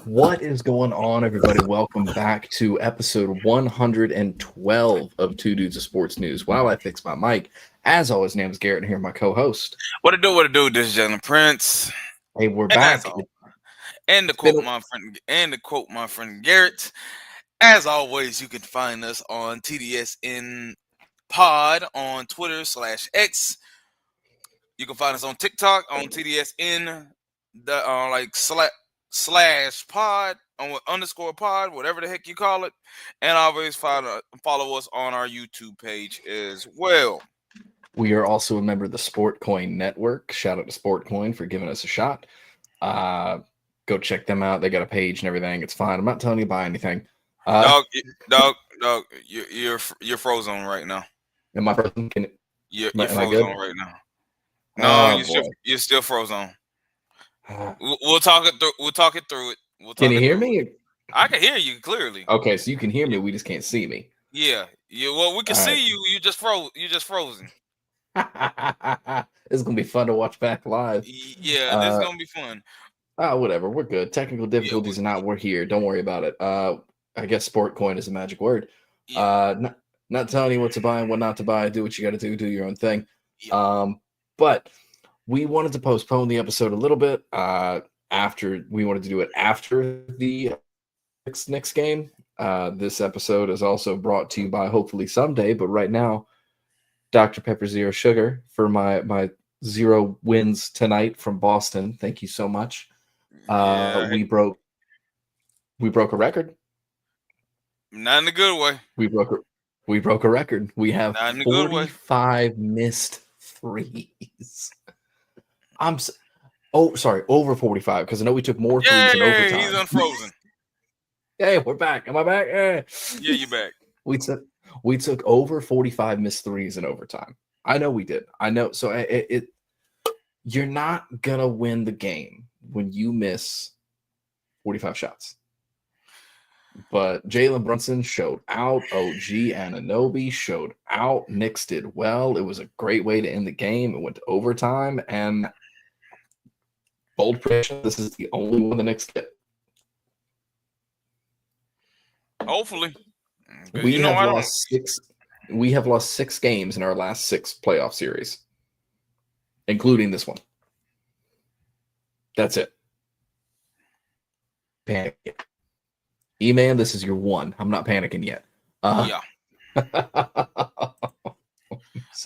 What is going on, everybody? Welcome back to episode 112 of Two Dudes of Sports News. While I fix my mic, as always, name is Garrett, and here my co-host. What to do? What to do? This is Jalen Prince, Hey, we're and as back. all, and to It's been quote my friend Garrett, as always, you can find us on TDSN Pod on Twitter /X. You can find us on TikTok on TDSN slash pod on _pod, whatever the heck you call it, and always follow us on our YouTube page as well. We are also a member of the Sportcoin Network. Shout out to Sportcoin for giving us a shot. Go check them out. They got a page and everything. It's fine. I'm not telling you to buy anything. Dog, you're frozen right now. Am I frozen? You're am I frozen good? right now. No, boy. you're still frozen. We'll talk it through. We'll talk it through it. Can you hear me? I can hear you clearly. Okay, so you can hear me. We just can't see me. Yeah. Well, we can see you. You just frozen. It's gonna be fun to watch back live. Yeah, this is gonna be fun. Whatever, we're good. Technical difficulties are not. We're here. Don't worry about it. I guess Sportcoin is a magic word. Yeah. Not telling you what to buy and what not to buy. Do what you got to do. Do your own thing. Yeah. But we wanted to postpone the episode a little bit. We wanted to do it after the KNICKS game. This episode is also brought to you by Hopefully Someday, but right now, Dr. Pepper Zero Sugar for my 0 wins tonight from Boston. Thank you so much. We broke a record. Not in a good way. We broke a record. We have 45 missed threes. Over 45 because I know we took more threes in overtime. He's unfrozen. Hey, we're back. Am I back? Yeah, you're back. We took over 45 missed threes in overtime. I know we did. I know. So you're not gonna win the game when you miss 45 shots. But Jalen Brunson showed out. OG Anunoby showed out. Knicks did well. It was a great way to end the game. It went to overtime. And bold prediction, this is the only one the Knicks get. Hopefully. We have lost 6 games in our last 6 playoff series, including this one. That's it. Panic. E-Man, this is your one. I'm not panicking yet. Yeah.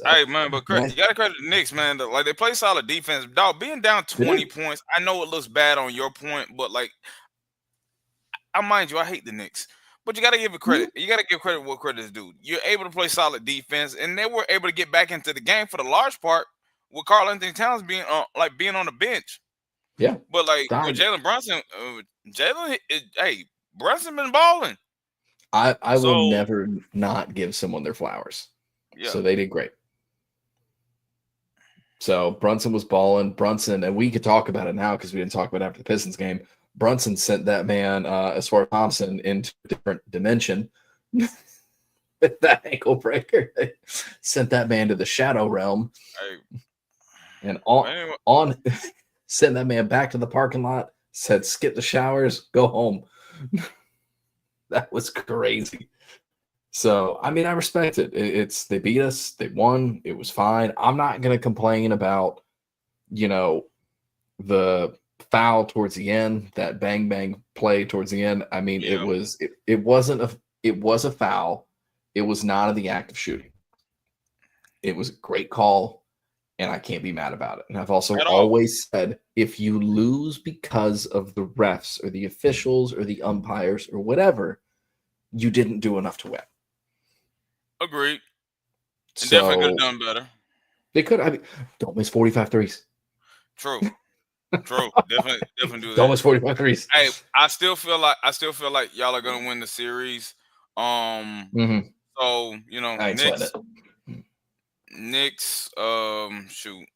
Hey, man, but you got to credit the Knicks, man. Like, they play solid defense. Dog, being down 20 points, I know it looks bad on your point, but, like, mind you, I hate the Knicks. But you got to give it credit. You got to give credit what credit is due. You're able to play solid defense, and they were able to get back into the game for the large part with Karl-Anthony Towns being on the bench. Yeah. But, like, with Jalen Brunson, Brunson been balling. I will never not give someone their flowers. Yeah. So they did great. So Brunson was balling. And we could talk about it now because we didn't talk about it after the Pistons game. Brunson sent that man, as far as Thompson, into a different dimension. With that ankle breaker, they sent that man to the shadow realm. And sent that man back to the parking lot. Said, skip the showers, go home. That was crazy. So, I mean, I respect it. They beat us. They won. It was fine. I'm not going to complain about, the foul towards the end, that bang play towards the end. I mean, it was a foul. It was not in the act of shooting. It was a great call, and I can't be mad about it. And I've also always said, if you lose because of the refs or the officials or the umpires or whatever, you didn't do enough to win. Agreed. So, definitely could have done better. They could. Don't miss 45 threes. True. Definitely do that. Don't miss 45 threes. Hey, I still feel like y'all are gonna win the series. So Knicks. Shoot.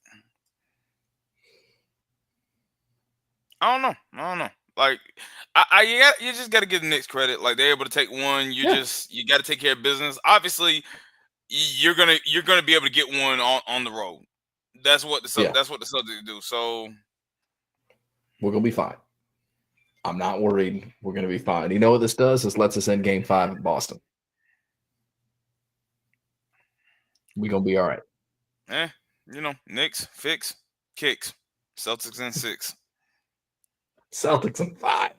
I don't know. Like, you just got to give the Knicks credit. Like, they're able to take one. You got to take care of business. Obviously, you're gonna be able to get one on the road. That's what the Celtics do. So we're gonna be fine. I'm not worried. We're going to be fine. You know what this does? This lets us in Game 5 in Boston. We're going to be all right. Knicks, fix, kicks. Celtics in 6. Celtics in 5.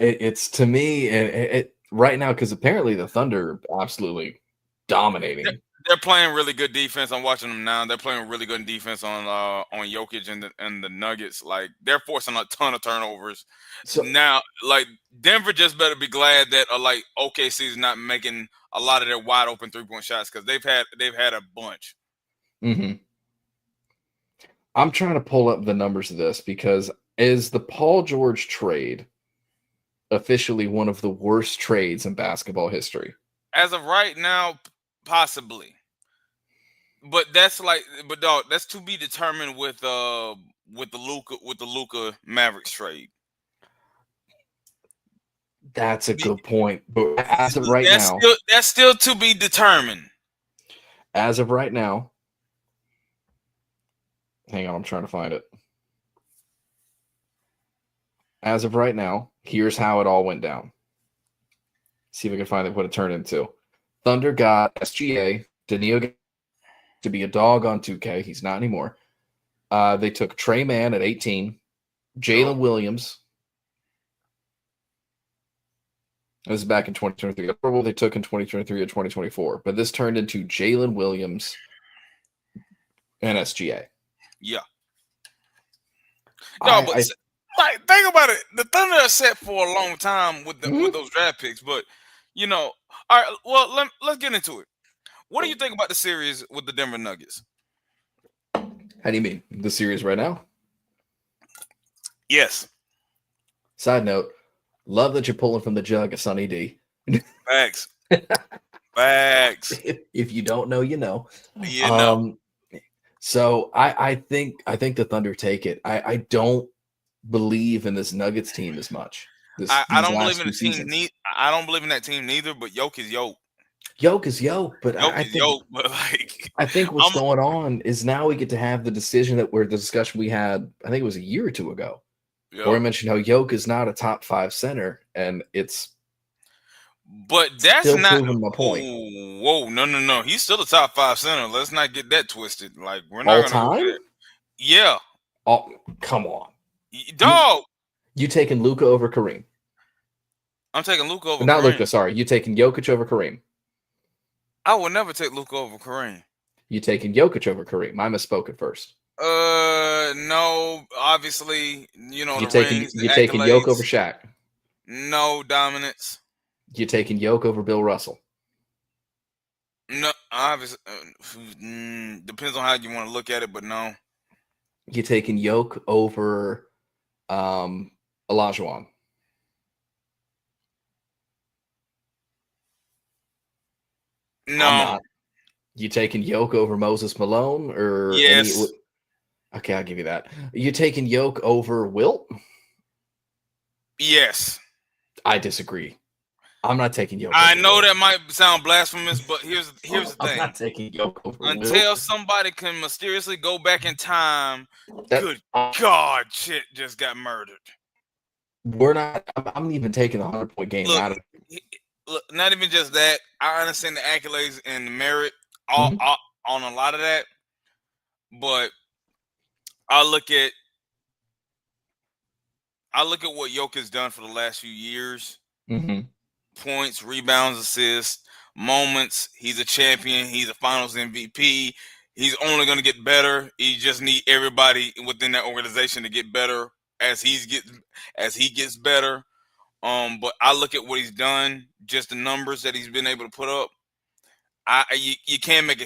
It's to me, it right now, because apparently the Thunder are absolutely dominating. They're playing really good defense. I'm watching them now. They're playing really good defense on Jokic and the Nuggets. Like, they're forcing a ton of turnovers. So now, like, Denver just better be glad that like OKC is not making a lot of their wide open 3-point shots, because they've had a bunch. Mm-hmm. I'm trying to pull up the numbers of this, because is the Paul George trade officially one of the worst trades in basketball history? As of right now, possibly. But that's dog, that's to be determined with the Luka Mavericks trade. That's a good point. But as of right now, that's still to be determined. As of right now, hang on, I'm trying to find it. As of right now, here's how it all went down. See if I can find it, what it turned into. Thunder got SGA, Danilo to be a dog on 2K. He's not anymore. They took Trey Mann at 18, Jalen Williams. This is back in 2023. What they took in 2023 or 2024. But this turned into Jalen Williams and SGA. Yeah. No, but think about it. The Thunder are set for a long time with those draft picks. But, all right, well, let's get into it. What do you think about the series with the Denver Nuggets? How do you mean? The series right now? Yes. Side note, love that you're pulling from the jug of Sunny D. Facts. Facts. If you don't know, you know. You know. So I think the Thunder take it. I don't believe in this Nuggets team as much. I don't believe in the team. I don't believe in that team neither. But Yoke is Yoke. Yoke is Yoke, but I think what's going on is now we get to have the discussion we had. I think it was a year or two ago, where I mentioned how Yoke is not a top 5 center, and it's. But that's still not proving my point. Whoa, no. He's still a top 5 center. Let's not get that twisted. Like, we're not all gonna time. do that. Yeah. Oh, come on, dog. You taking Luka over Kareem? I'm taking Luka over. Not Kareem. Luka. Sorry, you taking Jokic over Kareem? I would never take Luka over Kareem. You taking Jokic over Kareem? I misspoke at first. No. Obviously, you taking Jokic over Shaq? No dominance. You taking Jokic over Bill Russell? No, obviously. Depends on how you want to look at it, but no. You taking Jokic over Olajuwon? No. I'm not. You taking Jokic over Moses Malone or yes? Okay, I'll give you that. You taking Jokic over Wilt? Yes. I disagree. I'm not taking Jokic. I know that might sound blasphemous, but here's the thing. I'm not taking Jokic over until Wilt. Somebody can mysteriously go back in time. Good God, shit just got murdered. We're not. I'm even taking a 100-point game out of it. Look, not even just that. I understand the accolades and the merit on a lot of that, but I look at what Jokic has done for the last few years. Mm-hmm. Points, rebounds, assists, moments. He's a champion. He's a Finals MVP. He's only going to get better. He just need everybody within that organization to get better as he gets better. But I look at what he's done, just the numbers that he's been able to put up. You can make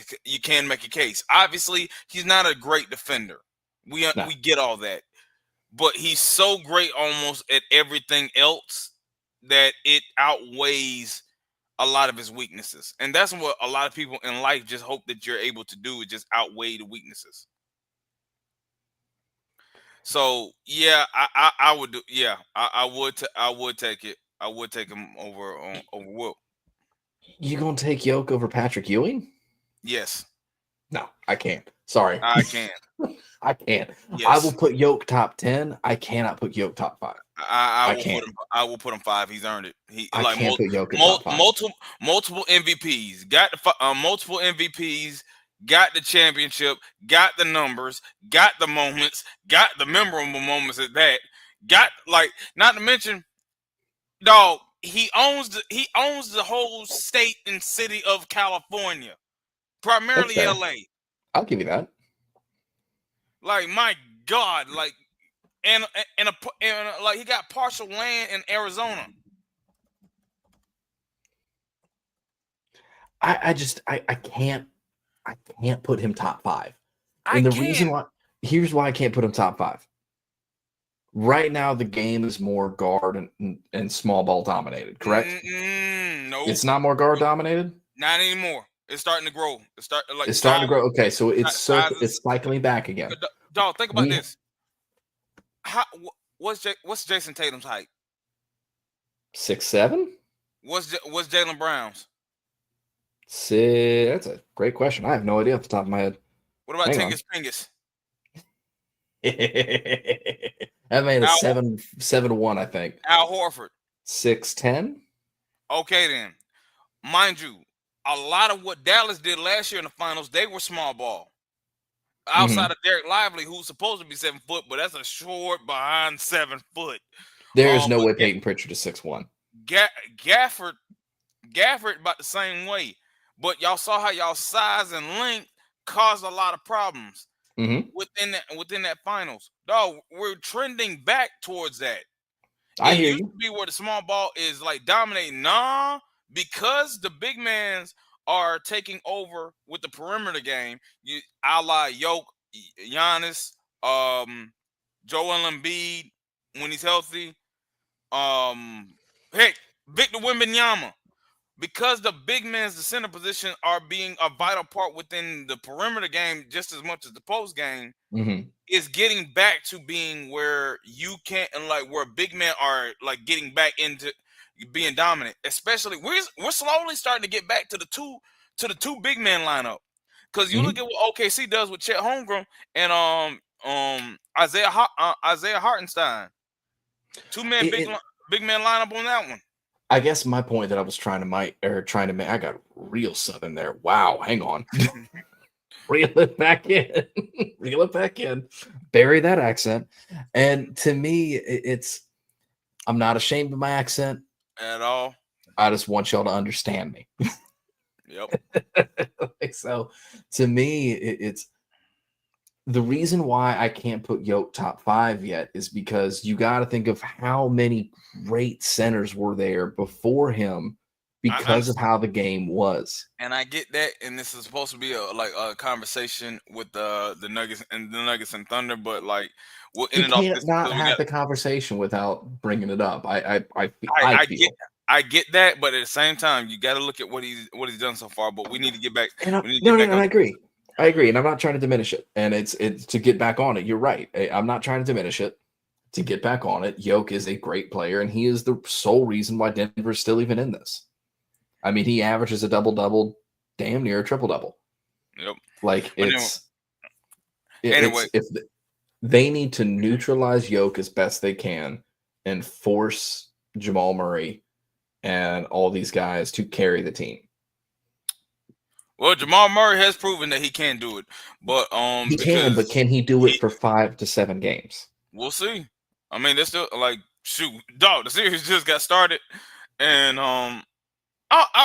a case. Obviously, he's not a great defender. We get all that, but he's so great almost at everything else that it outweighs a lot of his weaknesses. And that's what a lot of people in life just hope that you're able to do, is just outweigh the weaknesses. So yeah, I would do. Yeah, I would take it. I would take him over Wilt. You gonna take Jokic over Patrick Ewing? Yes. No, I can't. Sorry, I can't. I can't. Yes. I will put Yoke top 10. I cannot put Yoke top 5. I will put him 5. He's earned it. I can't put Yoke in top 5. Multiple MVPs. Got the multiple MVPs. Got the championship. Got the numbers. Got the moments. Got the memorable moments at that. Got not to mention, dog. He owns the whole state and city of California, primarily LA. I'll give you that. Like, my God, and he got partial land in Arizona. I can't put him top 5. And here's why I can't put him top 5. Right now, the game is more guard and small ball dominated, correct? No, it's not more guard dominated. Not anymore. It's starting to grow. It's starting to grow. Okay, so it's cycling back again. Dog, think about this. What's Jason Tatum's height? 6'7". What's Jaylen Brown's? That's a great question. I have no idea off the top of my head. What about Tingus? That man is 7'1", I think. Al Horford, 6'10". Okay, then, mind you, a lot of what Dallas did last year in the finals, they were small ball. Outside of Derek Lively, who's supposed to be 7 foot, but that's a short behind 7 foot. There is no way Peyton Pritchard is 6'1". Gafford about the same way. But y'all saw how y'all size and length caused a lot of problems within that finals. Dog, we're trending back towards that. I hear you. To be where the small ball is dominating. Nah, because the big mans are taking over with the perimeter game. A la Yoke, Giannis, Joel Embiid when he's healthy. Heck, Victor Wembanyama. Because the big men's, the center position, are being a vital part within the perimeter game just as much as the post game, is getting back to being where you can't, and where big men are getting back into being dominant. Especially, we're slowly starting to get back to the two big man lineup. Because you look at what OKC does with Chet Holmgren and Isaiah Hartenstein. 2-man big man lineup on that one. I guess my point that I was trying to make, I got real southern there. Wow, hang on. Reel it back in. Reel it back in. Bury that accent. And to me, I'm not ashamed of my accent. At all. I just want y'all to understand me. Yep. So to me, it's the reason why I can't put Yoke top 5 yet is because you got to think of how many great centers were there before him because of how the game was. And I get that, and this is supposed to be a conversation with the Nuggets and Thunder, but we'll end it off. You can't have the conversation without bringing it up. I get that, but at the same time, you got to look at what he's done so far. But we need to get back. I agree. I agree, and I'm not trying to diminish it. And it's to get back on it. You're right. I'm not trying to diminish it. To get back on it, Yoke is a great player, and he is the sole reason why Denver is still even in this. I mean, he averages a double-double, damn near a triple-double. Yep. Anyway, they need to neutralize Yoke as best they can and force Jamal Murray and all these guys to carry the team. Well, Jamal Murray has proven that he can do it, but can he do it for 5 to 7 games? We'll see. I mean, they're still dog. The series just got started, and I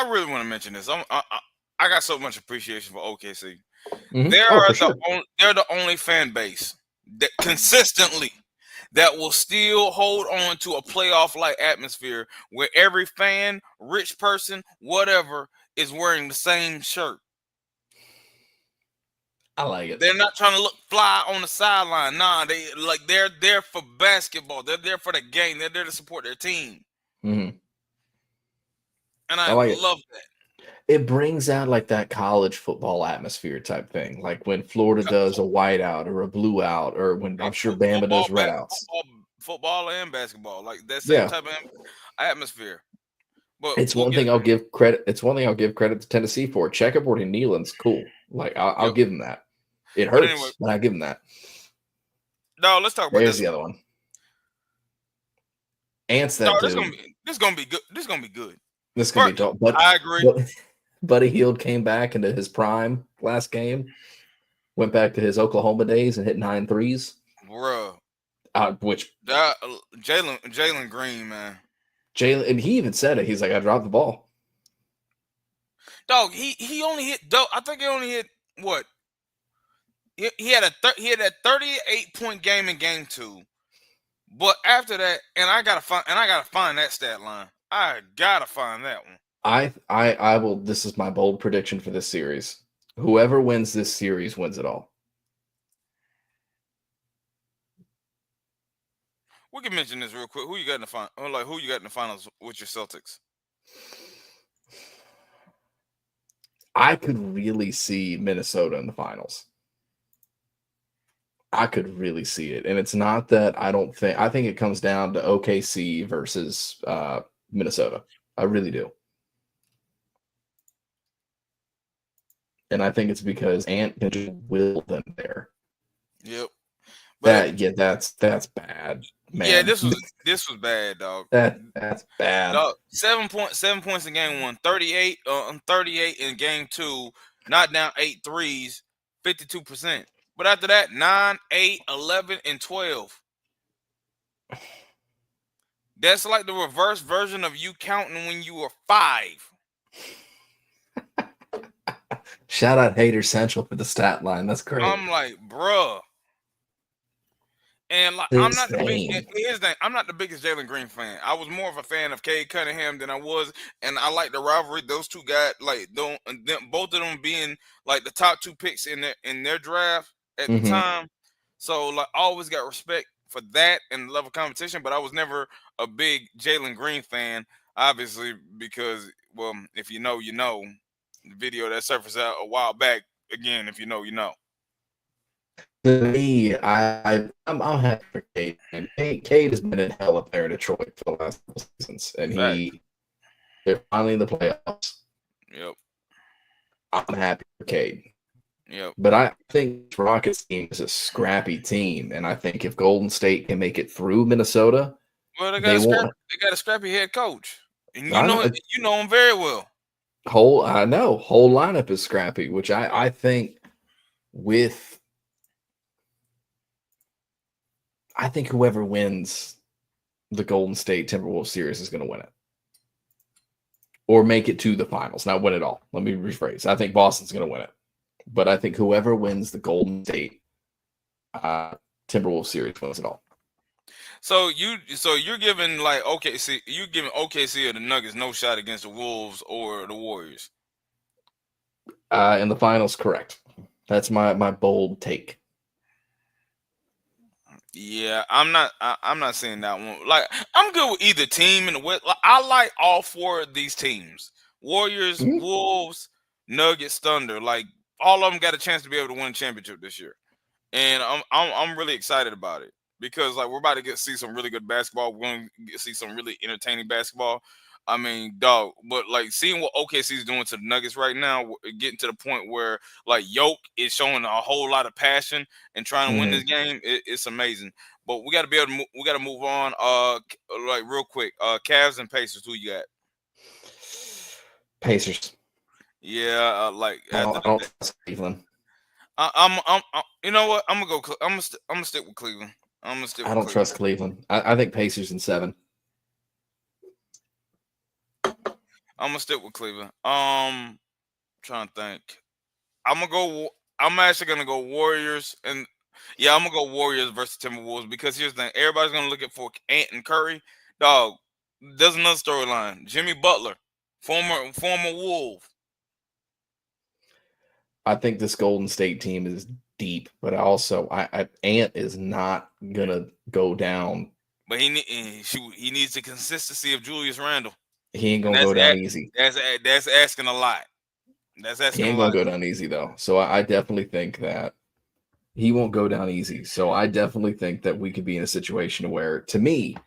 really want to mention this. I got so much appreciation for OKC. They're the only fan base that consistently that will still hold on to a playoff-like atmosphere where every fan, rich person, whatever, is wearing the same shirt. I like it. They're not trying to look fly on the sideline. Nah, they're there for basketball. They're there for the game. They're there to support their team. And I love that. It brings out that college football atmosphere type thing, like when Florida does a whiteout or a blue out, or when I'm sure Bama does red outs. Football and basketball, that same type of atmosphere. But it's one thing I'll give credit. It's one thing I'll give credit to Tennessee for. Checkerboard and kneeling's cool. I'll give them that. It hurts, but I give them that. No, let's talk about There's this. the other one. Ants No, that this dude. gonna be good. This gonna be good. This could be dope. But I agree. Buddy Hield came back into his prime last game. Went back to his Oklahoma days and hit 9 threes. Bruh. Which Jalen Green, man. Jalen, and he even said it. He's like, I dropped the ball. Dog, he only hit. I think he only hit what? He had a 38-point game in game 2, but after that, and I gotta find that stat line. I gotta find that one. I will. This is my bold prediction for this series. Whoever wins this series wins it all. We can mention this real quick. Who you got in the final? Who you got in the finals with your Celtics? I could really see Minnesota in the finals. I could really see it. And it's not that I think it comes down to OKC versus Minnesota. I really do. And I think it's because Ant can just will them there. Yep. That's bad, man. Yeah, this was bad, dog. That's bad. Dog, 7 points in game 1, 38 in game 2, knocked down 8 threes, 52%. But after that, 9, 8, 11, and 12. That's like the reverse version of you counting when you were 5. Shout out Hater Central for the stat line. That's great. I'm like, bruh. And like, I'm not the biggest Jalen Green fan. I was more of a fan of Cade Cunningham than I was, and I like the rivalry. Those two guys, both of them being like the top 2 picks in their draft at the time. So like, I always got respect for that and the level of competition. But I was never a big Jalen Green fan, obviously, because if you know, you know. The video that surfaced out a while back. Again, if you know, you know. To me, I'm happy for Cade. Cade has been in hell up there in Detroit for the last couple seasons, and they're finally in the playoffs. Yep. I'm happy for Cade. Yep. But I think the Rockets team is a scrappy team, and I think if Golden State can make it through Minnesota, well, they got a scrappy head coach, and you know him very well. Whole lineup is scrappy, which I think whoever wins the Golden State Timberwolves series is going to win it or make it to the finals. Not win it all. Let me rephrase. I think Boston's going to win it, but I think whoever wins the Golden State Timberwolves series wins it all. So you're giving OKC or the Nuggets no shot against the Wolves or the Warriors. In the finals, correct. That's my bold take. Yeah, I'm not saying that one. Like, I'm good with either team in the West. Like, I like all 4 of these teams: Warriors, Wolves, Nuggets, Thunder. Like, all of them got a chance to be able to win a championship this year, and I'm really excited about it. Because like, we're about to see some really good basketball. We're going to see some really entertaining basketball. I mean, dog, but like, seeing what OKC is doing to the Nuggets right now, getting to the point where like Yoke is showing a whole lot of passion and trying to win this game, it's amazing. But we got to be able to we got to move on. Like, real quick, Cavs and Pacers. Who you got? Pacers. Yeah, I don't trust Cleveland. I'm you know what? I'm gonna stick with Cleveland. I don't trust Cleveland. I think Pacers in 7. I'm gonna stick with Cleveland. Trying to think. I'm actually gonna go Warriors, and yeah, I'm gonna go Warriors versus Timberwolves, because here's the thing: everybody's gonna look at for Ant and Curry. Dog, there's another storyline. Jimmy Butler, former Wolf. I think this Golden State team is deep, but also Ant is not gonna go down. But he needs the consistency of Julius Randle. He ain't gonna go down easy. That's asking a lot. He ain't gonna go down easy though. So I definitely think that he won't go down easy. So I definitely think that we could be in a situation where, to me,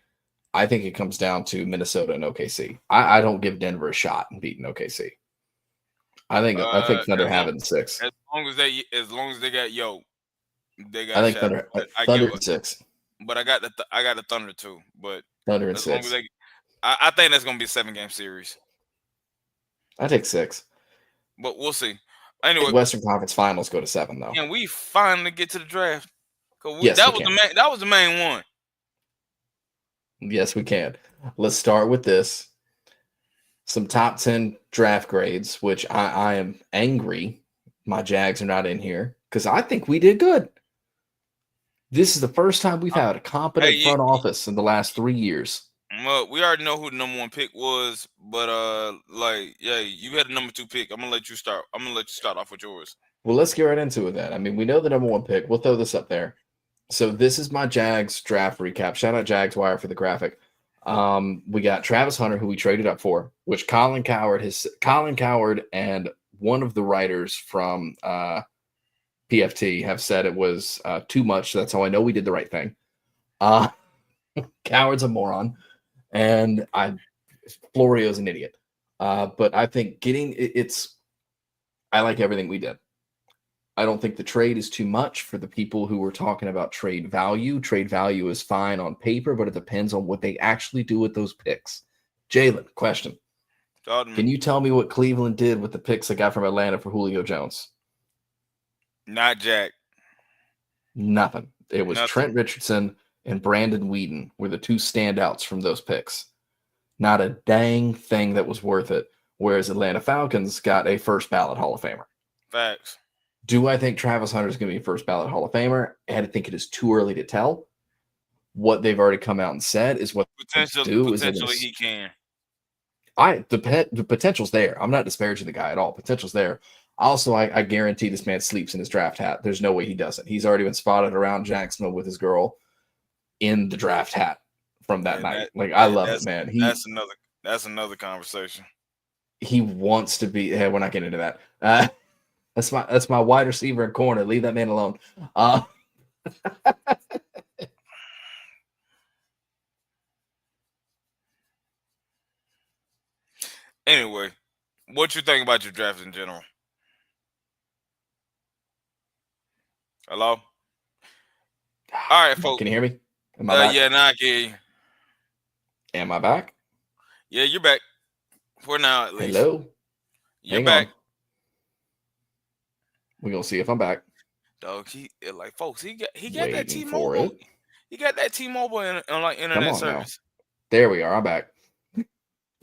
I think it comes down to Minnesota and OKC. I don't give Denver a shot in beating OKC. I think Thunder have it in 6. As long as they got Yoke, They I got think shattered. Thunder. But I get Thunder what. in 6. But I got the Thunder too. But Thunder in as long as 6. they, I think that's gonna be a 7-game series. I take 6. But we'll see. I Anyway, think Western Conference Finals go to 7 though. can we finally get to the draft? Cause Yes, we that was can. that was the main one. Yes, we can. Let's start with this. Some top 10 draft grades, which I am angry my Jags are not in here because I think we did good. This is the first time we've had a competent Hey, front office in the last 3 years. well, we already know who the number 1 pick was, but like, yeah, you had the number 2 pick. I'm gonna let you start. I'm gonna let you start off with yours. Well, let's get right into it then. I mean, we know the number 1 pick. We'll throw this up there. So this is my Jags draft recap. Shout out Jags Wire for the graphic. We got Travis Hunter, who we traded up for, which Colin Coward and one of the writers from PFT have said it was too much. So that's how I know we did the right thing. Coward's a moron, and Florio's an idiot. But I think I like everything we did. I don't think the trade is too much for the people who were talking about trade value. Trade value is fine on paper, but it depends on what they actually do with those picks. Jalen, question. Can you tell me what Cleveland did with the picks they got from Atlanta for Julio Jones? Not Jack. Nothing. It was Nothing. Trent Richardson and Brandon Whedon were the two standouts from those picks. Not a dang thing that was worth it, whereas Atlanta Falcons got a first ballot Hall of Famer. Facts. Do I think Travis Hunter is going to be a first ballot Hall of Famer? I think it is too early to tell. What they've already come out and said is what potentially he can. The potential's there. I'm not disparaging the guy at all. Potential's there. Also, I guarantee this man sleeps in his draft hat. There's no way he doesn't. He's already been spotted around Jacksonville with his girl in the draft hat from that night. I love it, man. That's another conversation. He wants to be. Hey, we're not getting into that. That's my wide receiver and corner. Leave that man alone. Anyway, what you think about your draft in general? Hello? All right, folks. Can you hear me? Am I back? Yeah, now I can hear you. Am I back? Yeah, you're back. For now, at least. Hello? You're back. We're going to see if I'm back. Dog, he got that T-Mobile. For it. He got that T-Mobile on like internet service. Now. There we are. I'm back. Can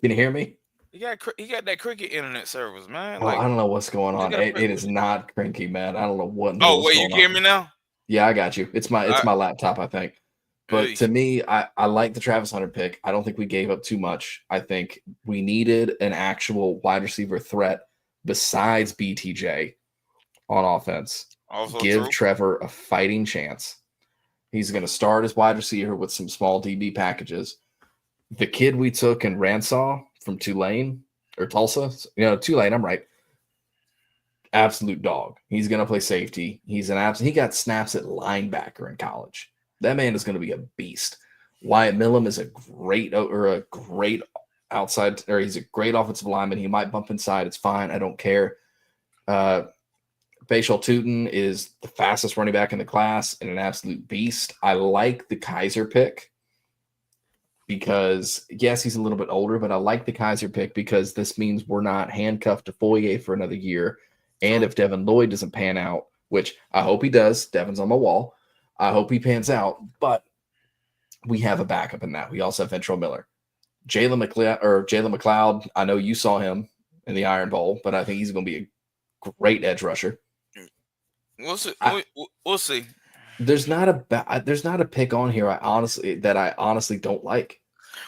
you hear me? He got that Cricket internet service, man. I don't know what's going on. It is not cranky, man. I don't know what. Oh, wait, you hear me now? Yeah, I got you. It's my laptop, I think. But to me, I like the Travis Hunter pick. I don't think we gave up too much. I think we needed an actual wide receiver threat besides BTJ on offense. Also Give true. Trevor a fighting chance. He's going to start as wide receiver with some small DB packages. The kid we took in Ransaw from Tulane or Tulsa, Tulane, I'm right. Absolute dog. He's going to play safety. He got snaps at linebacker in college. That man is going to be a beast. Wyatt Millam is a great outside, or he's a great offensive lineman. He might bump inside. It's fine. I don't care. Bashal Tootin is the fastest running back in the class and an absolute beast. I like the Kaiser pick because, yes, he's a little bit older, but I like the Kaiser pick because this means we're not handcuffed to Foyer for another year. And if Devin Lloyd doesn't pan out, which I hope he does, Devin's on my wall. I hope he pans out, but we have a backup in that. We also have Ventrell Miller. Jalen McLeod, I know you saw him in the Iron Bowl, but I think he's going to be a great edge rusher. We'll see. We'll see. There's not a pick on here I honestly don't like.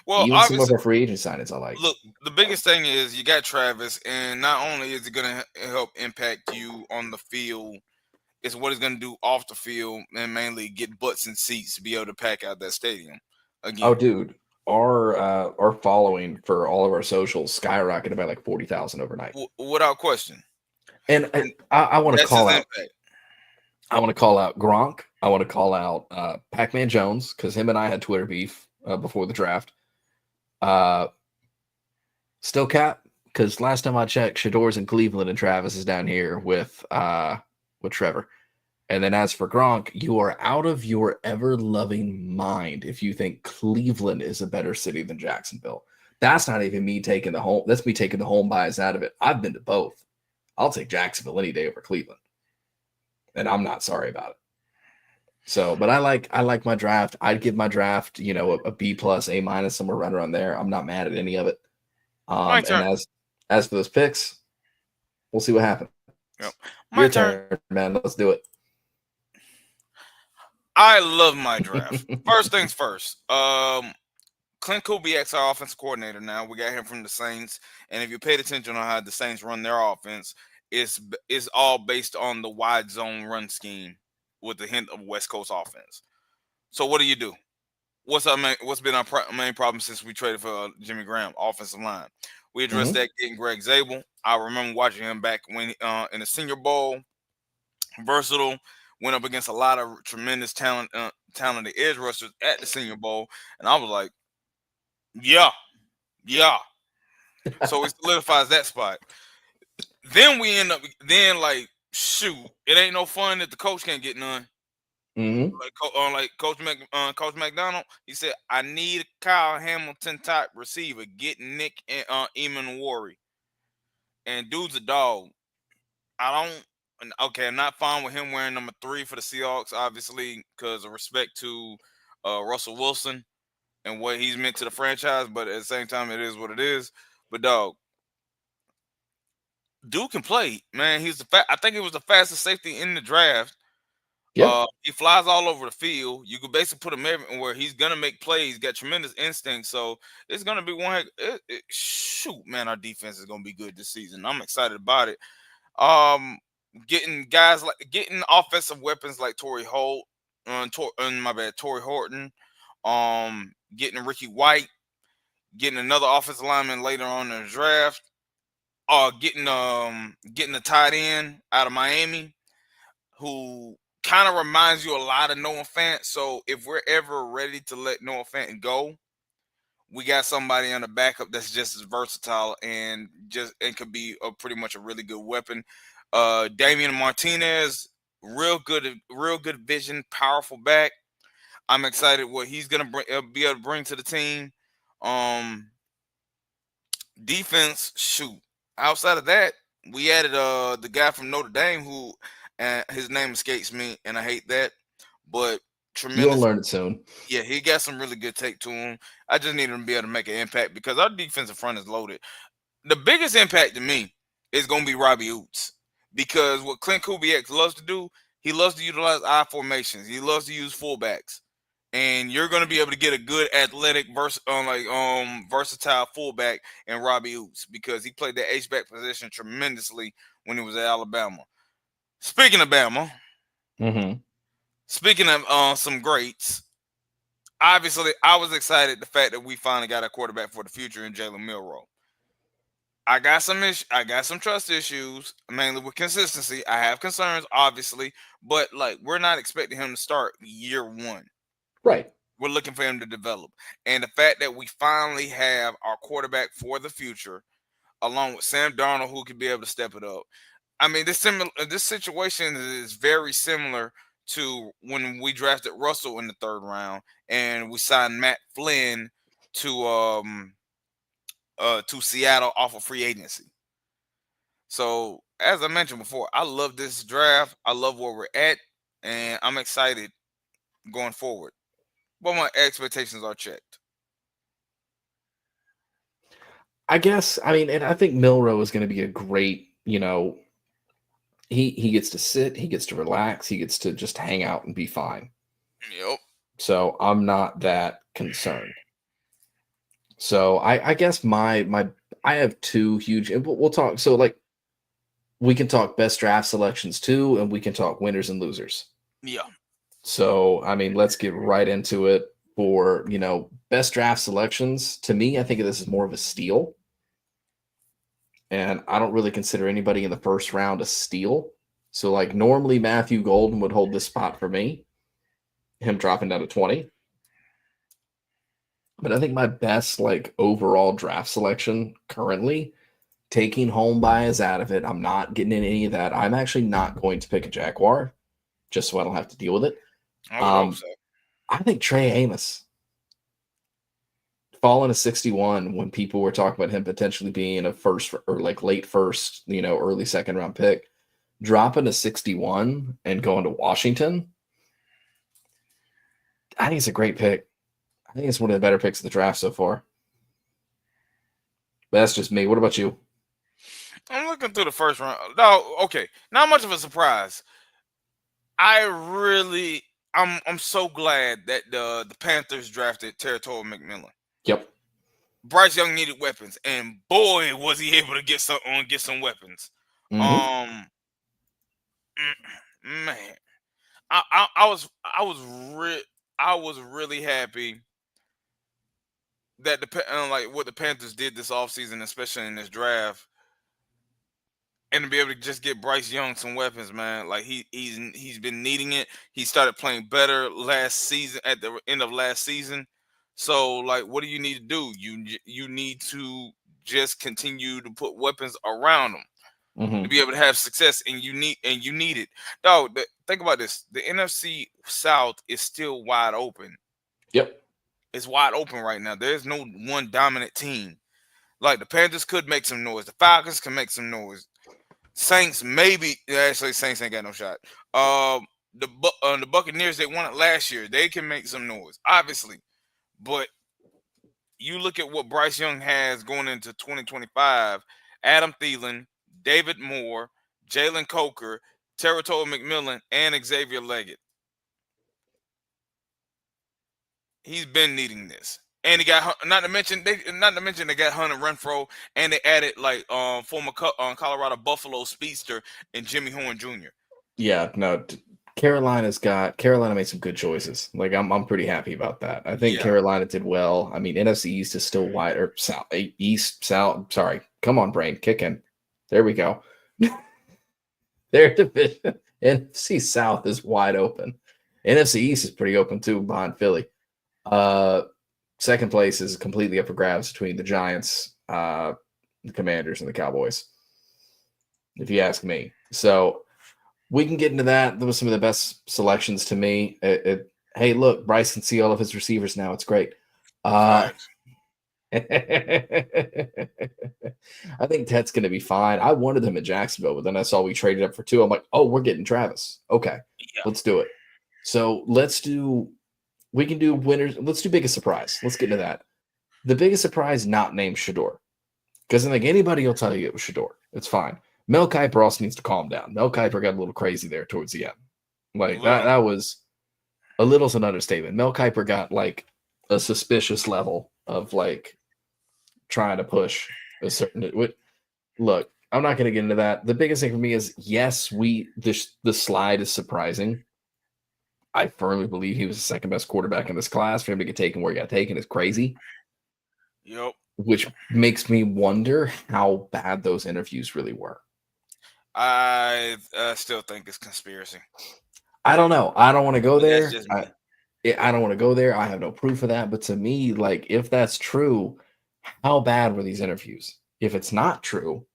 Well, even some of our free agent signings I like. Look, the biggest thing is you got Travis, and not only is it going to help impact you on the field, it's what it's going to do off the field, and mainly get butts and seats to be able to pack out that stadium again. Oh, dude, our following for all of our socials skyrocketed by like 40,000 overnight, without question. And I want to call out. I want to call out Gronk. I want to call out Pac-Man Jones because him and I had Twitter beef before the draft. Still Cap, because last time I checked, Shador's in Cleveland and Travis is down here with Trevor. And then as for Gronk, you are out of your ever-loving mind if you think Cleveland is a better city than Jacksonville. That's not even me taking the home. That's me taking the home bias out of it. I've been to both. I'll take Jacksonville any day over Cleveland. And I'm not sorry about it. So, but I like my draft. I'd give my draft, a B plus, A minus, somewhere right around there. I'm not mad at any of it. My turn. And as for those picks, we'll see what happens. Yep. Your turn, man. Let's do it. I love my draft. First things first. Clint Kubiak's our offensive coordinator now. We got him from the Saints, and if you paid attention on how the Saints run their offense, it's all based on the wide zone run scheme with the hint of West Coast offense. So what do? What's been our main problem since we traded for Jimmy Graham? Offensive line. We addressed that getting Greg Zabel. I remember watching him back when in the Senior Bowl. Versatile, went up against a lot of tremendous talented edge rushers at the Senior Bowl, and I was like, yeah. So it solidifies that spot. Then we end up shoot, it ain't no fun that the coach can't get none. Like Coach McDonald, he said, I need a Kyle Hamilton type receiver. Get Nick and Eamon. And dude's a dog. I'm not fine with him wearing number 3 for the Seahawks, obviously, because of respect to Russell Wilson and what he's meant to the franchise. But at the same time, it is what it is. But dog, dude can play, man. I think he was the fastest safety in the draft. Yeah. He flies all over the field. You could basically put him everywhere. He's gonna make plays. Got tremendous instinct. So it's gonna be one. Shoot, man, our defense is gonna be good this season. I'm excited about it. Getting offensive weapons like Torrey Horton. Getting Ricky White. Getting another offensive lineman later on in the draft. Getting a tight end out of Miami, who kind of reminds you a lot of Noah Fant. So if we're ever ready to let Noah Fant go, we got somebody on the backup that's just as versatile and could be pretty much a really good weapon. Damian Martinez, real good vision, powerful back. I'm excited what he's gonna be able to bring to the team. Defense, shoot. Outside of that, we added the guy from Notre Dame who his name escapes me, and I hate that. But tremendous. You'll learn it soon. Yeah, he got some really good take to him. I just need him to be able to make an impact because our defensive front is loaded. The biggest impact to me is going to be Robbie Oots, because what Clint Kubiak loves to do, he loves to utilize I formations. He loves to use fullbacks, and you're going to be able to get a good athletic versatile fullback in Robbie Oots because he played the H-back position tremendously when he was at Alabama. Speaking of Bama, speaking of some greats, obviously I was excited the fact that we finally got a quarterback for the future in Jalen Milroe. I got some trust issues, mainly with consistency. I have concerns, obviously, but we're not expecting him to start year 1. Right. We're looking for him to develop. And the fact that we finally have our quarterback for the future, along with Sam Darnold, who could be able to step it up. I mean, this situation is very similar to when we drafted Russell in the 3rd round and we signed Matt Flynn to Seattle off of free agency. So, as I mentioned before, I love this draft. I love where we're at, and I'm excited going forward. But my expectations are checked. I guess, and I think Milroe is going to be a great, he gets to sit, he gets to relax, he gets to just hang out and be fine. Yep. So I'm not that concerned. So I guess I have 2 huge, and we'll talk. So we can talk best draft selections too, and we can talk winners and losers. Yeah. So, let's get right into it. For, best draft selections, to me, I think of this as more of a steal. And I don't really consider anybody in the 1st round a steal. So, normally Matthew Golden would hold this spot for me, him dropping down to 20. But I think my best, overall draft selection currently, taking home bias out of it, I'm not getting in any of that. I'm actually not going to pick a Jaguar. just so I don't have to deal with it. I would hope so. I think Trey Amos falling to 61 when people were talking about him potentially being a first or like late first, early second round pick, dropping to 61 and going to Washington. I think it's a great pick. I think it's one of the better picks of the draft so far. But that's just me. What about you? I'm looking through the first round. No, okay. Not much of a surprise. I'm so glad that the Panthers drafted Territorial McMillan. Yep. Bryce Young needed weapons, and boy, was he able to get some weapons. Mm-hmm. Man, I was really happy that what the Panthers did this offseason, especially in this draft, and to be able to just get Bryce Young some weapons, man. Like he's been needing it. He started playing better last season at the end of last season. So like, what do you need to do? You need to just continue to put weapons around him to be able to have success, and you need it. Dog, think about this: the NFC South is still wide open. Yep. It's wide open right now. There's no one dominant team. Like the Panthers could make some noise. The Falcons can make some noise. Saints maybe. Actually, Saints ain't got no shot. The Buccaneers, they won it last year. They can make some noise, obviously. But you look at what Bryce Young has going into 2025: Adam Thielen, David Moore, Jalen Coker, Territorial McMillan, and Xavier Leggett. He's been needing this, and he got not to mention they got Hunter Renfrow, and they added like former Colorado Buffalo speedster and Jimmy Horn Jr. Yeah, no, Carolina made some good choices. Like I'm pretty happy about that. I think Carolina did well. I mean, NFC East is still wide, or South East South. Sorry, come on, brain, kick in. There we go. Their division, NFC South is wide open. NFC East is pretty open too, behind Philly. Second place is completely up for grabs between the Giants, the Commanders, and the Cowboys, if you ask me. So we can get into that. Those were some of the best selections to me. Hey, look, Bryce can see all of his receivers now. It's great. I think Ted's going to be fine. I wanted him at Jacksonville, but then I saw we traded up for 2. I'm like, oh, we're getting Travis. Okay, let's do it. So we can do winners. Let's do biggest surprise. Let's get into that. The biggest surprise not named Shador. Because I think anybody will tell you it was Shador. It's fine. Mel Kiper also needs to calm down. Mel Kiper got a little crazy there towards the end. Like that was a little's an understatement. Mel Kiper got like a suspicious level of like trying to push a certain. Look, I'm not going to get into that. The biggest thing for me is yes, the slide is surprising. I firmly believe he was the second best quarterback in this class. For him to get taken where he got taken is crazy. Yep. Which makes me wonder how bad those interviews really were. I still think it's conspiracy. I don't know. I don't want to go there. I don't want to go there. I have no proof of that. But to me, like, if that's true, how bad were these interviews? If it's not true,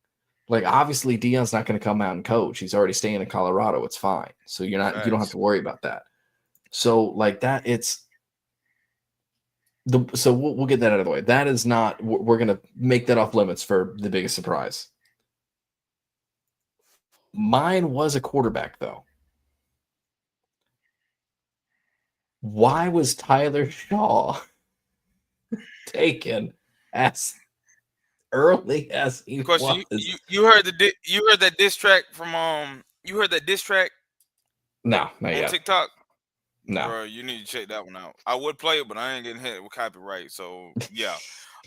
like, obviously Deion's not going to come out and coach. He's already staying in Colorado. It's fine. So you don't have to worry about that. So like that, so we'll get that out of the way. That is not, we're going to make that off limits for the biggest surprise. Mine was a quarterback, though. Why was Tyler Shaw taken as early as he was? You heard that diss track from you heard that diss track? No, not on yet. TikTok. No, bro, you need to check that one out. I would play it, but I ain't getting hit with copyright. So yeah.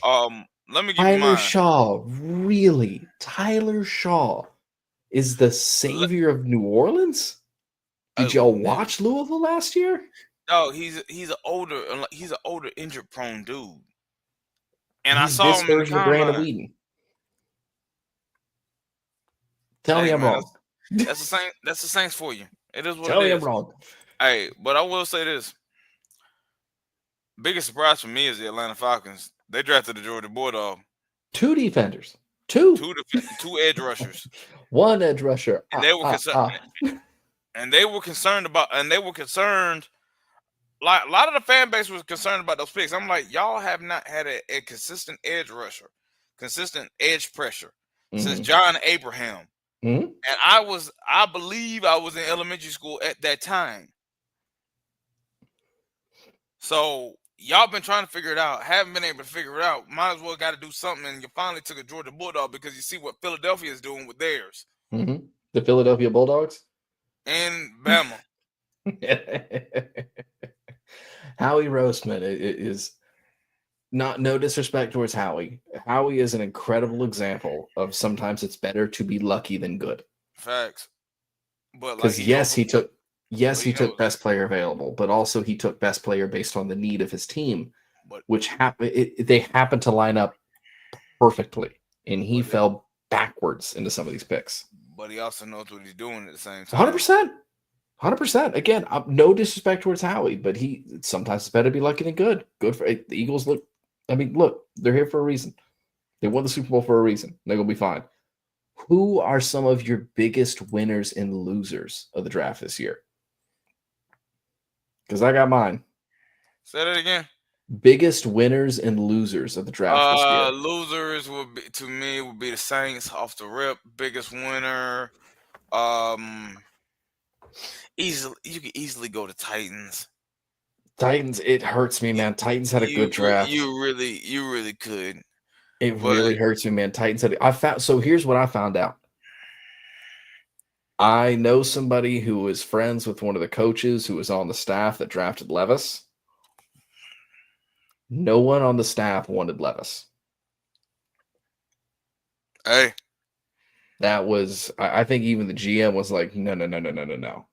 Let me give you mine. Tyler Shaw, really? Tyler Shaw is the savior of New Orleans? Did y'all watch Louisville last year? No, he's an older injured prone dude. And he's I saw this him in the version of Brandon Whedon. Tell me I'm wrong. That's the Saints for you. It is what Tell it is. me I'm wrong. Hey, but I will say this. Biggest surprise for me is the Atlanta Falcons. They drafted the Georgia Bulldog. 2 defenders. Two edge rushers. 1 edge rusher. And they were concerned. and they were concerned. Like a lot of the fan base was concerned about those picks. I'm like, y'all have not had a consistent edge rusher, consistent edge pressure since John Abraham. And I believe I was in elementary school at that time. So y'all been trying to figure it out, haven't been able to figure it out. Might as well got to do something. And you finally took a Georgia Bulldog because you see what Philadelphia is doing with theirs. The Philadelphia Bulldogs And Bama. Howie Roseman is no disrespect towards Howie. Howie is an incredible example of sometimes it's better to be lucky than good. Facts. But because he took best player available, but also he took best player based on the need of his team, which they happened to line up perfectly, and he fell backwards into some of these picks. But he also knows what he's doing at the same time. 100%. Again, no disrespect towards Howie, but sometimes it's better to be lucky than good. Good for the Eagles. Look, they're here for a reason. They won the Super Bowl for a reason. They're gonna be fine. Who are some of your biggest winners and losers of the draft this year? Because I got mine. Say that again. Biggest winners and losers of the draft this year. Losers would be the Saints off the rip. Biggest winner, you could easily go to Titans. Titans, it hurts me, man. Titans had a good draft. You really could. It really hurts me, man. Titans had. So here's what I found out. I know somebody who was friends with one of the coaches who was on the staff that drafted Levis. No one on the staff wanted Levis. Hey. That was, I think even the GM was like, no.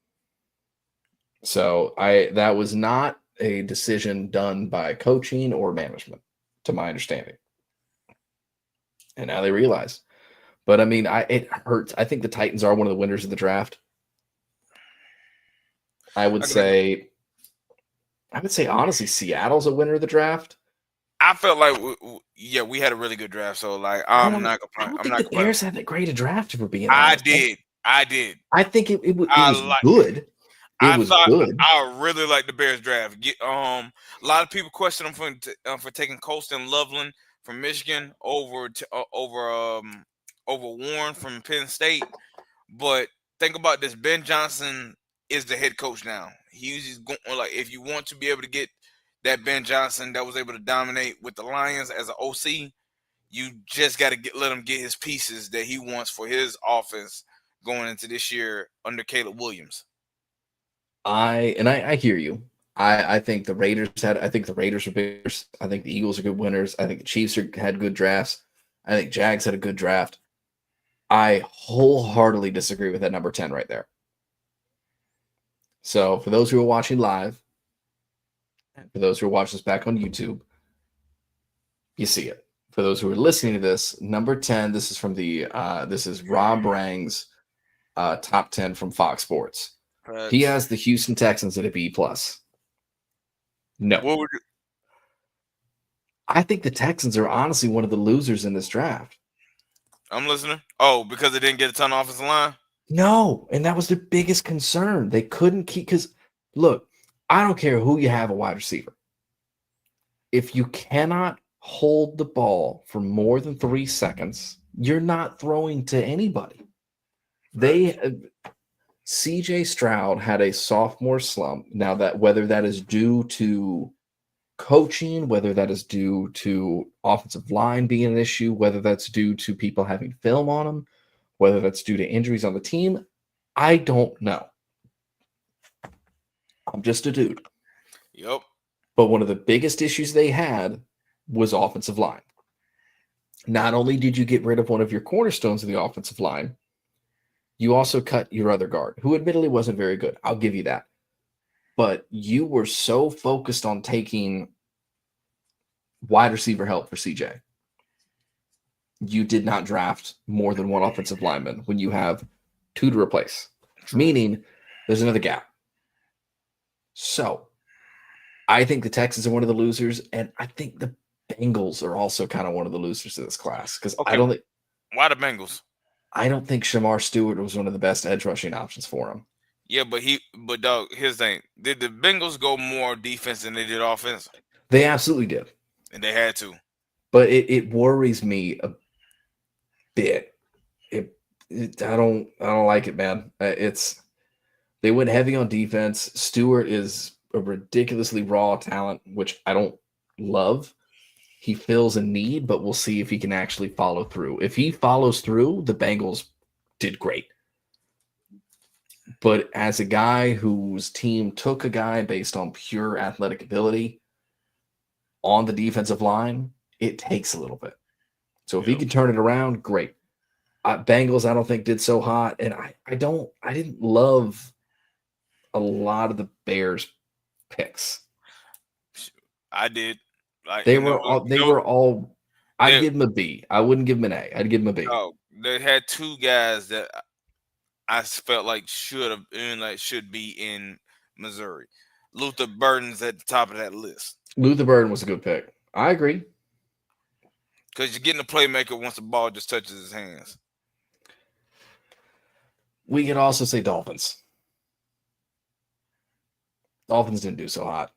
So that was not a decision done by coaching or management, to my understanding. And now they realize. But I mean, it hurts. I think the Titans are one of the winners of the draft. I would say honestly, Seattle's a winner of the draft. I felt like we had a really good draft. So like, I'm not complaining. I don't think the Bears had that great a draft, if we're being honest. I did. I think it was good. It was good. I really like the Bears draft. A lot of people question them for taking Colston Loveland from Michigan over Warren from Penn State. But think about this: Ben Johnson is the head coach now. He's going, like, if you want to be able to get that Ben Johnson that was able to dominate with the Lions as an OC, you just got to let him get his pieces that he wants for his offense going into this year under Caleb Williams. I hear you. I think the Raiders are biggers. I think the Eagles are good winners. I think the Chiefs had good drafts. I think Jags had a good draft. I wholeheartedly disagree with that number 10 right there. So for those who are watching live, and for those who are watching this back on YouTube, you see it. For those who are listening to this, number 10, this is from this is Rob Rang's top 10 from Fox Sports. He has the Houston Texans at a B+. No. What would you... I think the Texans are honestly one of the losers in this draft. I'm listening. Oh, because they didn't get a ton of offensive line? No, and that was the biggest concern. They couldn't keep, because look, I don't care who you have a wide receiver. If you cannot hold the ball for more than 3 seconds, you're not throwing to anybody. CJ Stroud had a sophomore slump. Now, that whether that is due to coaching, whether that is due to offensive line being an issue, whether that's due to people having film on him, whether that's due to injuries on the team, I don't know. I'm just a dude. Yep. But one of the biggest issues they had was offensive line. Not only did you get rid of one of your cornerstones of the offensive line, you also cut your other guard, who admittedly wasn't very good. I'll give you that. But you were so focused on taking wide receiver help for CJ. You did not draft more than one offensive lineman when you have 2 to replace, meaning there's another gap. So I think the Texans are one of the losers, and I think the Bengals are also kind of one of the losers of this class, because I don't think. Why the Bengals? I don't think Shamar Stewart was one of the best edge rushing options for him. Yeah, but dog, here's the thing. Did the Bengals go more defense than they did offense? They absolutely did. And they had to. But it worries me a bit. I don't like it, man. They went heavy on defense. Stewart is a ridiculously raw talent, which I don't love. He fills a need, but we'll see if he can actually follow through. If he follows through, the Bengals did great. But as a guy whose team took a guy based on pure athletic ability on the defensive line, it takes a little bit. So if he can turn it around, great. Bengals, I don't think did so hot, and I didn't love a lot of the Bears picks. I did. They were all. I'd give them a B. I wouldn't give them an A. I'd give them a B. Oh, they had two guys that I felt like should be in Missouri. Luther Burden's at the top of that list. Luther Burden was a good pick. I agree. Because you're getting a playmaker once the ball just touches his hands. We could also say Dolphins. Dolphins didn't do so hot.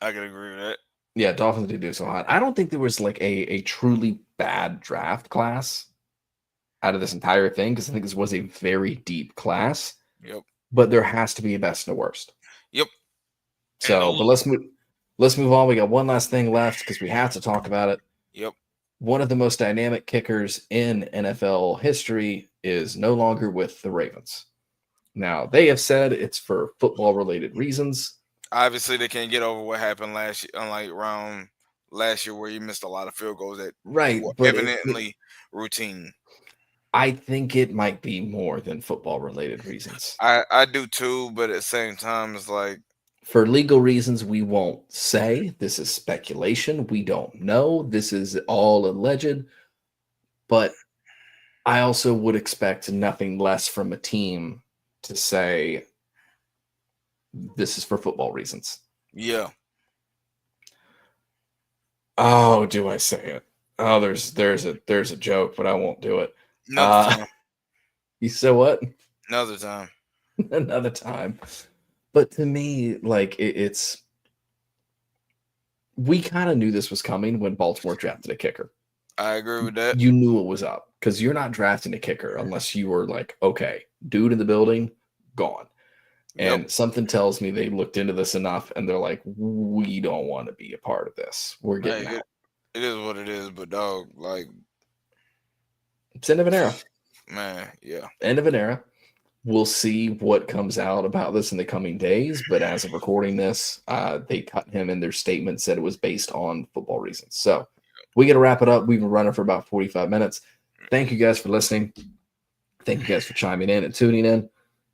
I can agree with that. Yeah, Dolphins didn't do so hot. I don't think there was like a truly bad draft class out of this entire thing, because I think this was a very deep class. Yep. But there has to be a best and a worst. Yep. So, but let's move on. We got one last thing left because we have to talk about it. Yep. One of the most dynamic kickers in NFL history is no longer with the Ravens. Now, they have said it's for football-related reasons. Obviously, they can't get over what happened last year, unlike around last year where you missed a lot of field goals that were evidently routine. I think it might be more than football-related reasons. I do too, but at the same time, it's like, for legal reasons, we won't say. This is speculation. We don't know. This is all alleged. But I also would expect nothing less from a team to say this is for football reasons. Yeah. Oh, do I say it? Oh, there's a joke, but I won't do it. You said what? Another time. Another time. But to me, like it's we kind of knew this was coming when Baltimore drafted a kicker. I agree with that. You knew it was up because you're not drafting a kicker unless you were like, okay, dude in the building, gone. And something tells me they looked into this enough and they're like, we don't want to be a part of this. We're getting out. It is what it is, but dog, like, it's end of an era. Man, yeah. End of an era. We'll see what comes out about this in the coming days. But as of recording this, they cut him in their statement, said it was based on football reasons. So we got to wrap it up. We've been running for about 45 minutes. Thank you guys for listening. Thank you guys for chiming in and tuning in.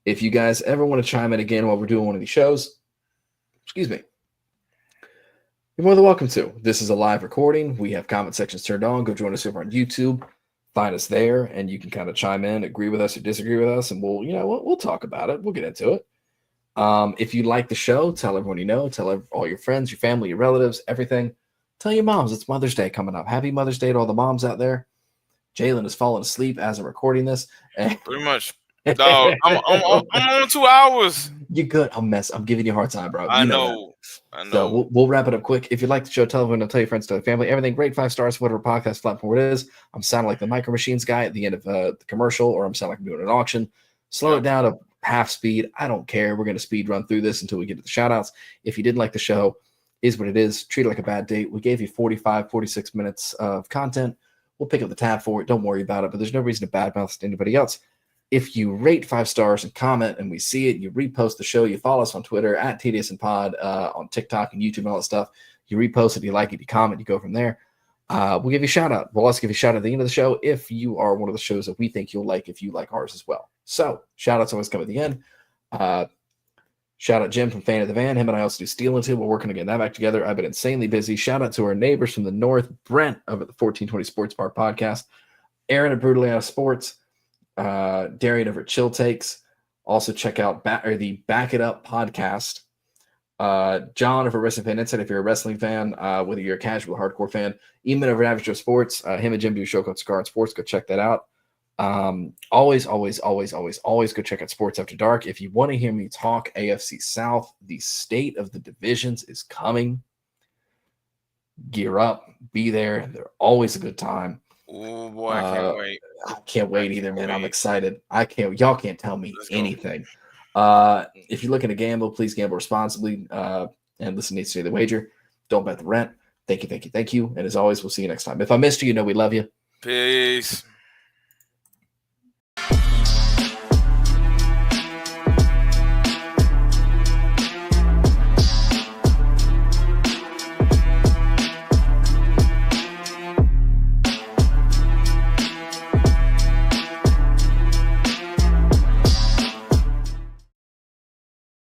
If you guys ever want to chime in again while we're doing one of these shows, excuse me, you're more than welcome to. This is a live recording. We have comment sections turned on. Go join us over on YouTube. Find us there, and you can kind of chime in, agree with us or disagree with us, and we'll talk about it. We'll get into it. If you like the show, tell everyone you know. Tell all your friends, your family, your relatives, everything. Tell your moms. It's Mother's Day coming up. Happy Mother's Day to all the moms out there. Jalen has fallen asleep as I'm recording this. Pretty much. Dog, I'm on 2 hours. You're good. I'm giving you a hard time, bro. I know. So we'll wrap it up quick. If you like the show, tell everyone, tell your friends, tell your family. Everything great, 5 stars, whatever podcast platform it is. I'm sounding like the Micro Machines guy at the end of the commercial, or I'm sounding like I'm doing an auction. Slow it down to half speed. I don't care. We're going to speed run through this until we get to the shout outs. If you didn't like the show, is what it is. Treat it like a bad date. We gave you 46 minutes of content. We'll pick up the tab for it. Don't worry about it. But there's no reason to badmouth anybody else. If you rate 5 stars and comment and we see it, you repost the show, you follow us on Twitter at TDSN Pod, on TikTok and YouTube and all that stuff. You repost it, you like it, you comment, you go from there. We'll give you a shout out. We'll also give you a shout out at the end of the show if you are one of the shows that we think you'll like, if you like ours as well. So shout outs always come at the end. Shout out Jim from Fan of the Van. Him and I also do Steel and Two. We're working to get that back together. I've been insanely busy. Shout out to our neighbors from the north, Brent over at the 1420 Sports Bar Podcast, Aaron at Brutally Out of Sports, Darian over at Chill Takes. Also check out the Back It Up podcast. John over Wrestling Fan Insight if you're a wrestling fan, whether you're a casual or hardcore fan. Eamon over at Average Joe Sports. Him and Jim do a show called Scar and Sports. Go check that out. Always go check out Sports After Dark. If you want to hear me talk AFC South, the state of the divisions is coming. Gear up, be there. They're always a good time. Oh boy, I can't wait. I can't wait either, man. I'm excited. Y'all can't tell me anything. If you're looking to gamble, please gamble responsibly and listen to Stay the Wager. Don't bet the rent. Thank you. And as always, we'll see you next time. If I missed you, we love you. Peace.